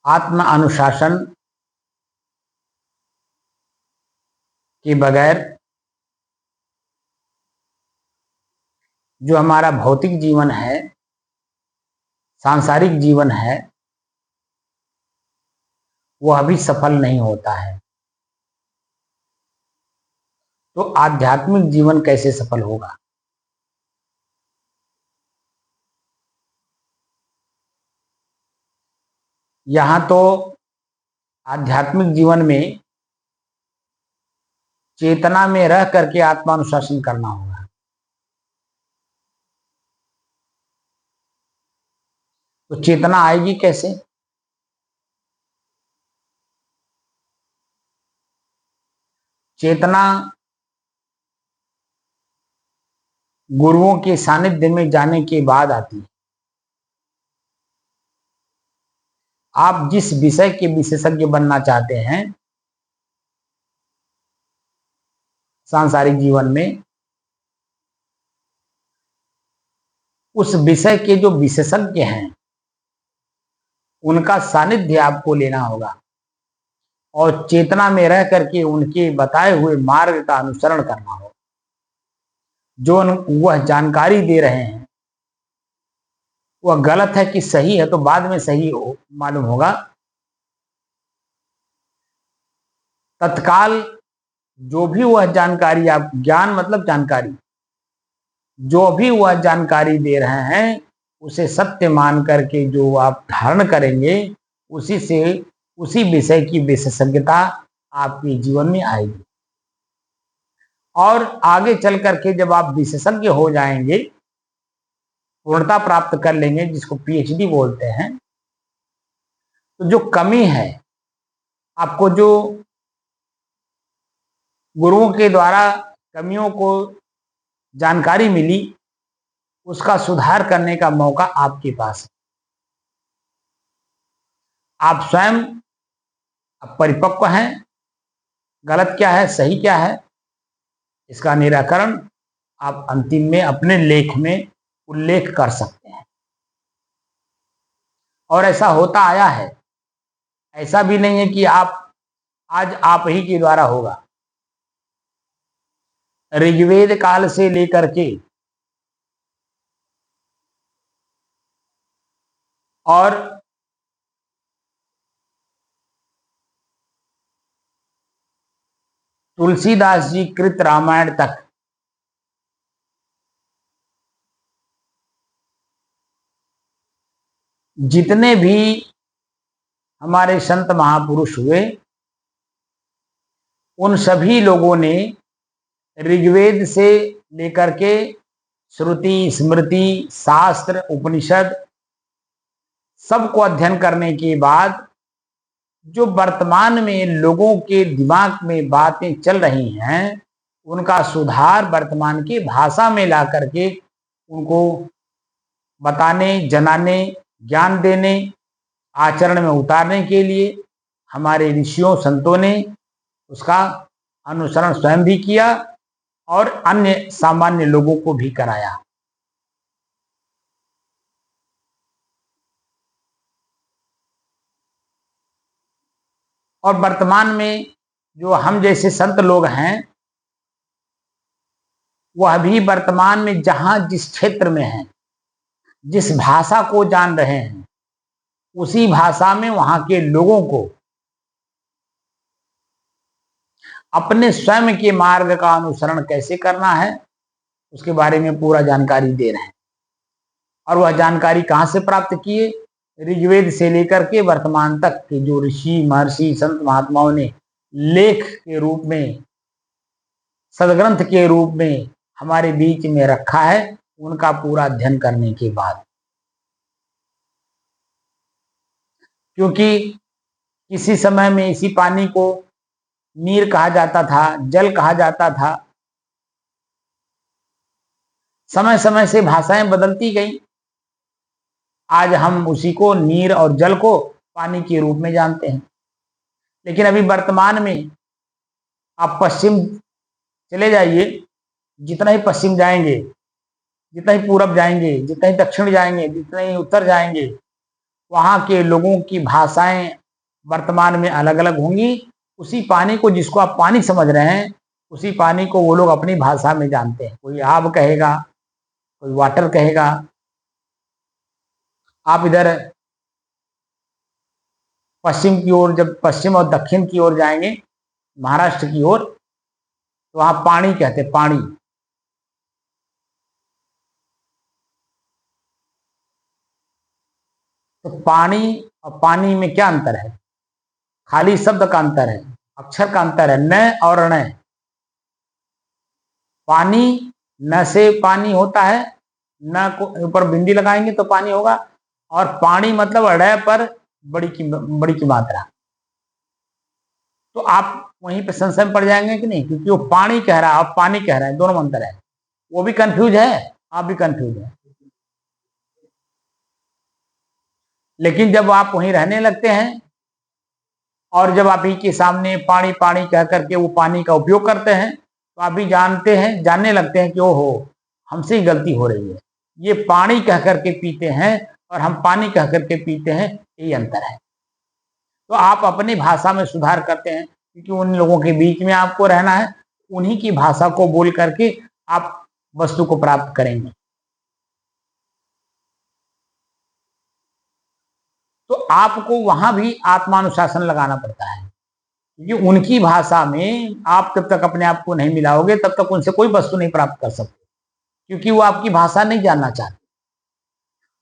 आत्म अनुशासन के बगैर जो हमारा भौतिक जीवन है, सांसारिक जीवन है, वह भी सफल नहीं होता है। तो आध्यात्मिक जीवन कैसे सफल होगा? यहाँ तो आध्यात्मिक जीवन में चेतना में रह करके आत्मानुशासन करना होगा। तो चेतना आएगी कैसे? चेतना गुरुओं के सानिध्य में जाने के बाद आती है। आप जिस विषय के विशेषज्ञ बनना चाहते हैं सांसारिक जीवन में, उस विषय के जो विशेषज्ञ हैं उनका सानिध्य आपको लेना होगा और चेतना में रह करके उनके बताए हुए मार्ग का अनुसरण करना होगा। जो वह जानकारी दे रहे हैं वह गलत है कि सही है तो बाद में सही मालूम होगा। तत्काल जो भी वह जानकारी, आप ज्ञान मतलब जानकारी, जो भी वह जानकारी दे रहे हैं उसे सत्य मान करके जो आप धारण करेंगे, उसी से उसी विषय की विशेषज्ञता आपके जीवन में आएगी। और आगे चल करके जब आप विशेषज्ञ हो जाएंगे, पूर्णता प्राप्त कर लेंगे, जिसको पीएचडी बोलते हैं, तो जो कमी है, आपको जो गुरुओं के द्वारा कमियों को जानकारी मिली, उसका सुधार करने का मौका आपके पास है। आप स्वयं परिपक्व हैं, गलत क्या है सही क्या है इसका निराकरण आप अंतिम में अपने लेख में उल्लेख कर सकते हैं। और ऐसा होता आया है, ऐसा भी नहीं है कि आज आप ही के द्वारा होगा। ऋग्वेद काल से लेकर के और तुलसीदास जी कृत रामायण तक जितने भी हमारे संत महापुरुष हुए, उन सभी लोगों ने ऋग्वेद से लेकर के श्रुति, स्मृति, शास्त्र, उपनिषद सबको अध्ययन करने के बाद जो वर्तमान में लोगों के दिमाग में बातें चल रही हैं, उनका सुधार वर्तमान की भाषा में ला करके उनको बताने, जनाने, ज्ञान देने, आचरण में उतारने के लिए हमारे ऋषियों संतों ने उसका अनुसरण स्वयं भी किया और अन्य सामान्य लोगों को भी कराया। और वर्तमान में जो हम जैसे संत लोग हैं, वह भी वर्तमान में जहां जिस क्षेत्र में हैं, जिस भाषा को जान रहे हैं, उसी भाषा में वहां के लोगों को अपने स्वयं के मार्ग का अनुसरण कैसे करना है उसके बारे में पूरा जानकारी दे रहे हैं। और वह जानकारी कहां से प्राप्त किए? ऋग्वेद से लेकर के वर्तमान तक के जो ऋषि, महर्षि, संत महात्माओं ने लेख के रूप में, सदग्रंथ के रूप में हमारे बीच में रखा है, उनका पूरा अध्ययन करने के बाद। क्योंकि किसी समय में इसी पानी को नीर कहा जाता था, जल कहा जाता था। समय समय से भाषाएं बदलती गई, आज हम उसी को नीर और जल को पानी के रूप में जानते हैं। लेकिन अभी वर्तमान में आप पश्चिम चले जाइए, जितना ही पश्चिम जाएंगे, जितना ही पूरब जाएंगे, जितना ही दक्षिण जाएंगे, जितना ही उत्तर जाएंगे, वहाँ के लोगों की भाषाएं वर्तमान में अलग अलग होंगी। उसी पानी को, जिसको आप पानी समझ रहे हैं, उसी पानी को वो लोग अपनी भाषा में जानते हैं। कोई आब कहेगा, कोई वाटर कहेगा। आप इधर पश्चिम की ओर, जब पश्चिम और दक्षिण की ओर जाएंगे, महाराष्ट्र की ओर, तो वहाँ पानी कहते हैं, पानी। तो पानी और पानी में क्या अंतर है? खाली शब्द का अंतर है, अक्षर का अंतर है, न और ण। पानी, न से पानी होता है, न को ऊपर बिंदी लगाएंगे तो पानी होगा, और पानी मतलब ड़ पर बड़ी की मात्रा। तो आप वहीं पे संशय में पड़ जाएंगे कि नहीं, क्योंकि वो पानी कह रहा है, आप पानी कह रहे हैं, दोनों में अंतर है। वो भी कंफ्यूज है, आप भी कंफ्यूज है। लेकिन जब आप वहीं रहने लगते हैं और जब आप ही के सामने पानी पानी कह करके वो पानी का उपयोग करते हैं, तो आप भी जानने लगते हैं कि ओहो, हमसे ही गलती हो रही है। ये पानी कह करके पीते हैं और हम पानी कह करके पीते हैं, यही अंतर है। तो आप अपनी भाषा में सुधार करते हैं, क्योंकि उन लोगों के बीच में आपको रहना है। उन्हीं की भाषा को बोल करके आप वस्तु को प्राप्त करेंगे। तो आपको वहां भी आत्मानुशासन लगाना पड़ता है, क्योंकि उनकी भाषा में आप जब तक अपने आप को नहीं मिलाओगे, तब तक उनसे कोई वस्तु नहीं प्राप्त कर सकते, क्योंकि वो आपकी भाषा नहीं जानना चाहते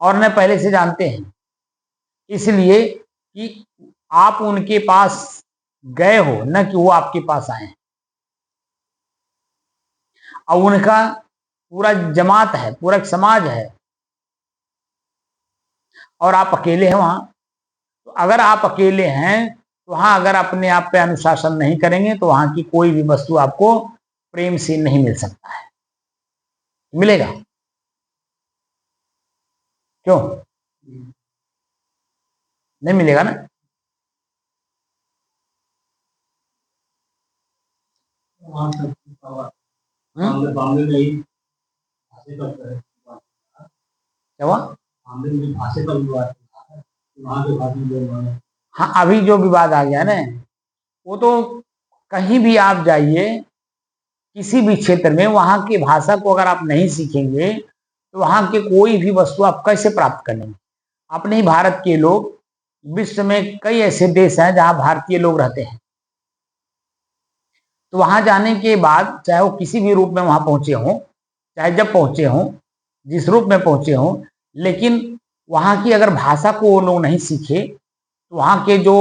और न पहले से जानते हैं। इसलिए कि आप उनके पास गए हो, न कि वो आपके पास आए हैं। और उनका पूरा जमात है, पूरा एक समाज है, और आप अकेले हैं वहां। तो अगर आप अकेले हैं, तो वहां अगर अपने आप पे अनुशासन नहीं करेंगे, तो वहां की कोई भी वस्तु आपको प्रेम से नहीं मिल सकता है। मिलेगा क्यों? नहीं मिलेगा ना। क्या हुआ? हाँ, अभी जो विवाद आ गया ना, वो तो कहीं भी आप जाइए, किसी भी क्षेत्र में, वहां की भाषा को अगर आप नहीं सीखेंगे, तो वहां के कोई भी वस्तु आप कैसे प्राप्त करेंगे? अपने ही भारत के लोग, विश्व में कई ऐसे देश हैं जहां भारतीय लोग रहते हैं। तो वहां जाने के बाद, चाहे वो किसी भी रूप में वहां पहुंचे हों, चाहे जब पहुंचे हों, जिस रूप में पहुंचे हों, लेकिन वहां की अगर भाषा को वो लोग नहीं सीखे, तो वहां के जो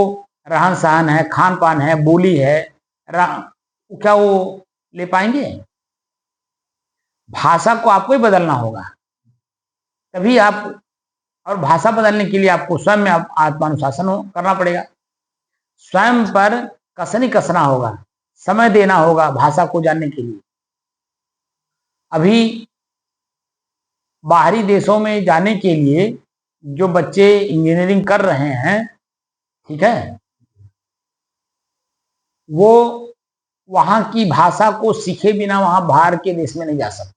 रहन सहन है, खान पान है, बोली है, क्या वो ले पाएंगे? भाषा को आपको ही बदलना होगा, तभी आप। और भाषा बदलने के लिए आपको स्वयं में आत्मानुशासन करना पड़ेगा। स्वयं पर कसनी कसना होगा, समय देना होगा भाषा को जानने के लिए। अभी बाहरी देशों में जाने के लिए जो बच्चे इंजीनियरिंग कर रहे हैं, ठीक है, वो वहां की भाषा को सीखे बिना वहां बाहर के देश में नहीं जा सकते,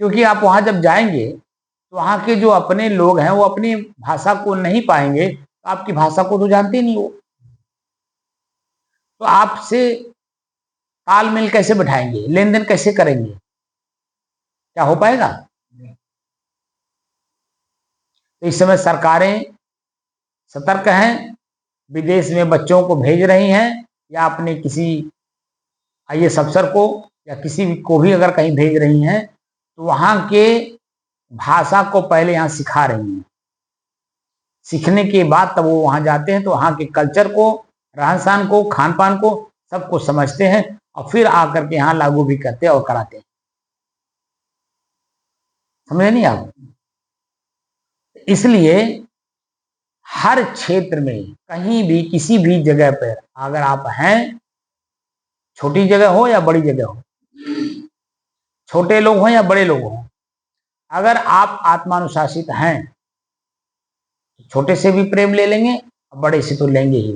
क्योंकि आप वहां जब जाएंगे, तो वहां के जो अपने लोग हैं, वो अपनी भाषा को नहीं पाएंगे, तो आपकी भाषा को तो जानते नहीं वो, तो आपसे तालमेल कैसे बैठाएंगे, लेन देन कैसे करेंगे? क्या हो पाएगा? तो इस समय सरकारें सतर्क हैं, विदेश में बच्चों को भेज रही हैं, या अपने किसी आईएएस अफसर को या किसी भी को भी अगर कहीं भेज रही हैं, तो वहां के भाषा को पहले यहाँ सिखा रही हैं। सीखने के बाद तब वो वहां जाते हैं, तो वहां के कल्चर को, रहन सहन को, खान पान को, सबको समझते हैं, और फिर आकर के यहाँ लागू भी करते हैं और कराते हैं। समझे नहीं आप? इसलिए हर क्षेत्र में, कहीं भी, किसी भी जगह पर अगर आप हैं, छोटी जगह हो या बड़ी जगह हो, छोटे लोग हों या बड़े लोग हों, अगर आप आत्मानुशासित हैं, तो छोटे से भी प्रेम ले लेंगे और बड़े से तो लेंगे ही।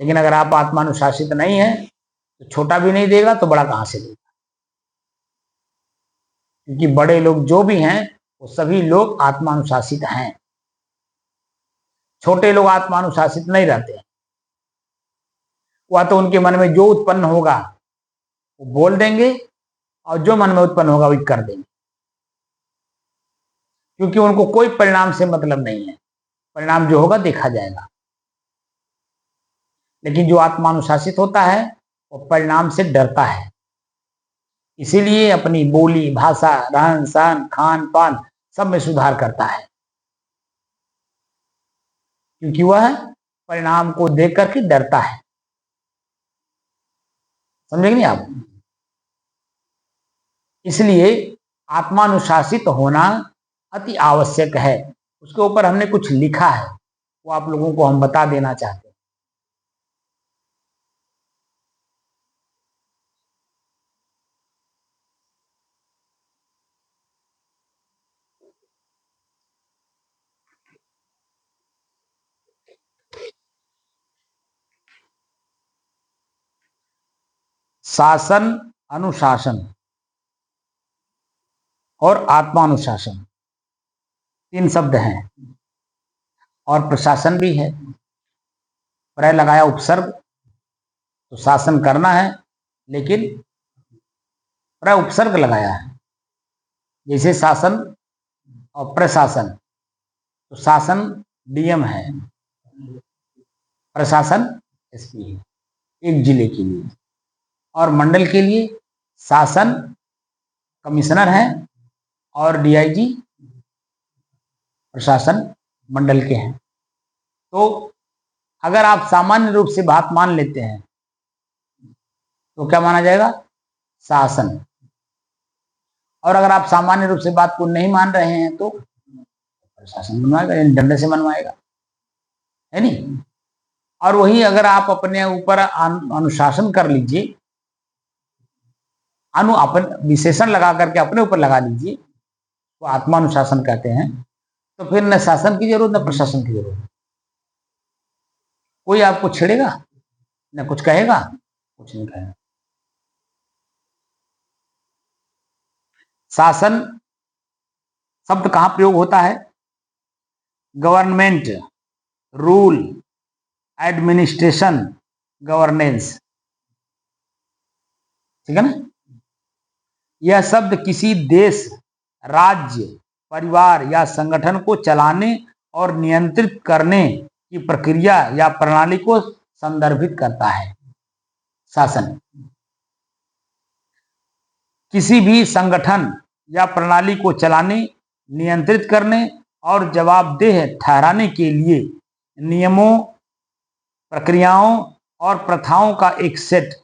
लेकिन अगर आप आत्मानुशासित नहीं है, तो छोटा भी नहीं देगा तो बड़ा कहां से देगा? क्योंकि बड़े लोग जो भी हैं वो सभी लोग आत्मानुशासित हैं। छोटे लोग आत्मानुशासित नहीं रहते। वह तो उनके मन में जो उत्पन्न होगा वो बोल देंगे और जो मन में उत्पन्न होगा वही कर देंगे, क्योंकि उनको कोई परिणाम से मतलब नहीं है। परिणाम जो होगा देखा जाएगा। लेकिन जो आत्मानुशासित होता है वो परिणाम से डरता है, इसीलिए अपनी बोली, भाषा, रहन सहन, खान पान सब में सुधार करता है, क्योंकि वह परिणाम को देख करके डरता है। समझेंगे नहीं आप? इसलिए आत्मानुशासित होना अति आवश्यक है। उसके ऊपर हमने कुछ लिखा है, वो आप लोगों को हम बता देना चाहते हैं। शासन, अनुशासन और आत्मानुशासन 3 शब्द हैं, और प्रशासन भी है। प्रय लगाया उपसर्ग, तो शासन करना है, लेकिन प्रय उपसर्ग लगाया है। जैसे शासन और प्रशासन, तो शासन डीएम है, प्रशासन एसपी है, एक जिले के लिए। और मंडल के लिए शासन कमिश्नर है और डीआईजी प्रशासन मंडल के हैं। तो अगर आप सामान्य रूप से बात मान लेते हैं तो क्या माना जाएगा? शासन। और अगर आप सामान्य रूप से बात को नहीं मान रहे हैं तो प्रशासन बनवाएगा, यानी डंडे से बनवाएगा, है नहीं? और वही अगर आप अपने ऊपर अनुशासन कर लीजिए, अपन विशेषण लगा करके अपने ऊपर लगा लीजिए, तो आत्मानुशासन कहते हैं। तो फिर न शासन की जरूरत न प्रशासन की जरूरत। कोई आपको छेड़ेगा न कुछ कहेगा, कुछ नहीं कहेगा। शासन शब्द कहां प्रयोग होता है? गवर्नमेंट, रूल, एडमिनिस्ट्रेशन, गवर्नेंस, ठीक है ना? यह शब्द किसी देश, राज्य, परिवार या संगठन को चलाने और नियंत्रित करने की प्रक्रिया या प्रणाली को संदर्भित करता है। शासन किसी भी संगठन या प्रणाली को चलाने, नियंत्रित करने और जवाबदेह ठहराने के लिए नियमों, प्रक्रियाओं और प्रथाओं का एक सेट।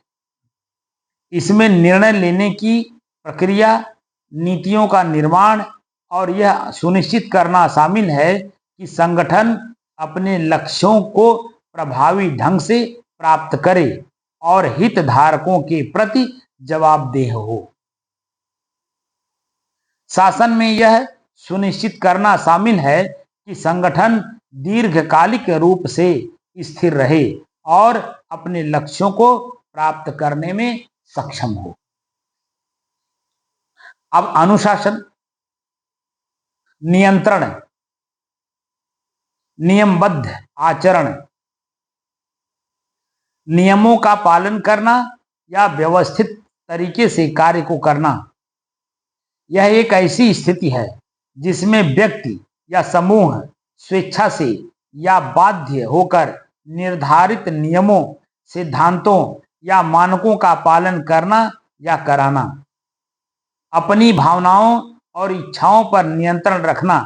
इसमें निर्णय लेने की प्रक्रिया, नीतियों का निर्माण और यह सुनिश्चित करना शामिल है कि संगठन अपने लक्ष्यों को प्रभावी ढंग से प्राप्त करे और हितधारकों के प्रति जवाबदेह हो। शासन में यह सुनिश्चित करना शामिल है कि संगठन दीर्घकालिक रूप से स्थिर रहे और अपने लक्ष्यों को प्राप्त करने में सक्षम हो। अब अनुशासन, नियंत्रण, नियमबद्ध आचरण, नियमों का पालन करना या व्यवस्थित तरीके से कार्य को करना। यह एक ऐसी स्थिति है जिसमें व्यक्ति या समूह स्वेच्छा से या बाध्य होकर निर्धारित नियमों, सिद्धांतों या मानकों का पालन करना या कराना, अपनी भावनाओं और इच्छाओं पर नियंत्रण रखना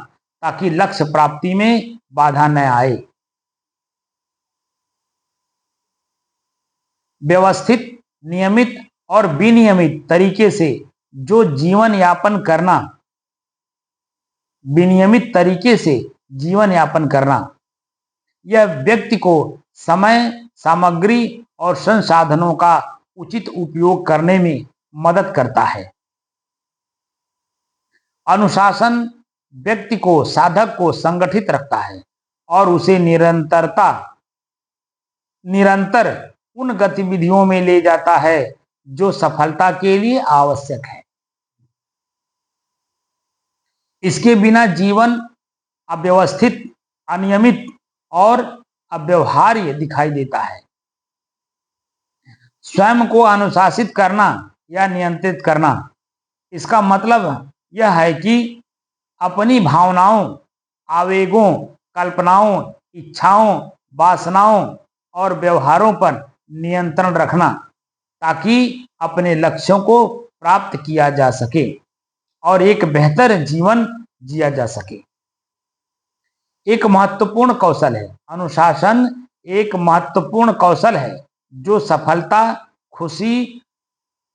ताकि लक्ष्य प्राप्ति में बाधा न आए। व्यवस्थित, नियमित और विनियमित तरीके से जो जीवन यापन करना, विनियमित तरीके से जीवन यापन करना, यह व्यक्ति को समय, सामग्री और संसाधनों का उचित उपयोग करने में मदद करता है। अनुशासन व्यक्ति को, साधक को संगठित रखता है और उसे निरंतर उन गतिविधियों में ले जाता है जो सफलता के लिए आवश्यक है। इसके बिना जीवन अव्यवस्थित, अनियमित और अव्यवहार्य दिखाई देता है। स्वयं को अनुशासित करना या नियंत्रित करना, इसका मतलब यह है कि अपनी भावनाओं, आवेगों, कल्पनाओं, इच्छाओं, वासनाओं और व्यवहारों पर नियंत्रण रखना, ताकि अपने लक्ष्यों को प्राप्त किया जा सके और एक बेहतर जीवन जिया जा सके। एक महत्वपूर्ण कौशल है अनुशासन, एक महत्वपूर्ण कौशल है जो सफलता, खुशी,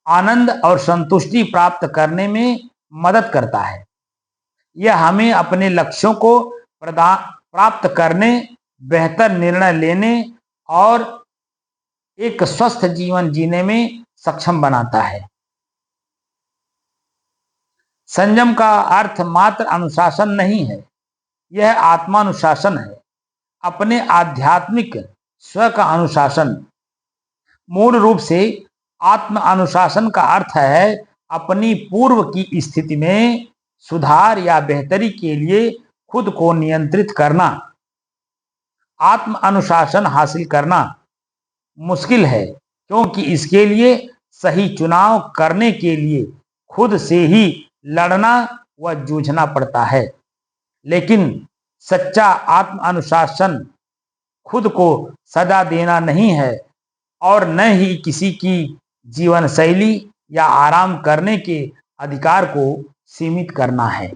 आनंद और संतुष्टि प्राप्त करने में मदद करता है। यह हमें अपने लक्ष्यों को प्राप्त करने, बेहतर निर्णय लेने और एक स्वस्थ जीवन जीने में सक्षम बनाता है। संयम का अर्थ मात्र अनुशासन नहीं है, यह आत्मानुशासन है, अपने आध्यात्मिक स्व का अनुशासन। मूल रूप से आत्म अनुशासन का अर्थ है अपनी पूर्व की स्थिति में सुधार या बेहतरी के लिए खुद को नियंत्रित करना। आत्म अनुशासन हासिल करना मुश्किल है, क्योंकि इसके लिए सही चुनाव करने के लिए खुद से ही लड़ना व जूझना पड़ता है। लेकिन सच्चा आत्म अनुशासन खुद को सजा देना नहीं है और न ही किसी की जीवन शैली या आराम करने के अधिकार को सीमित करना है।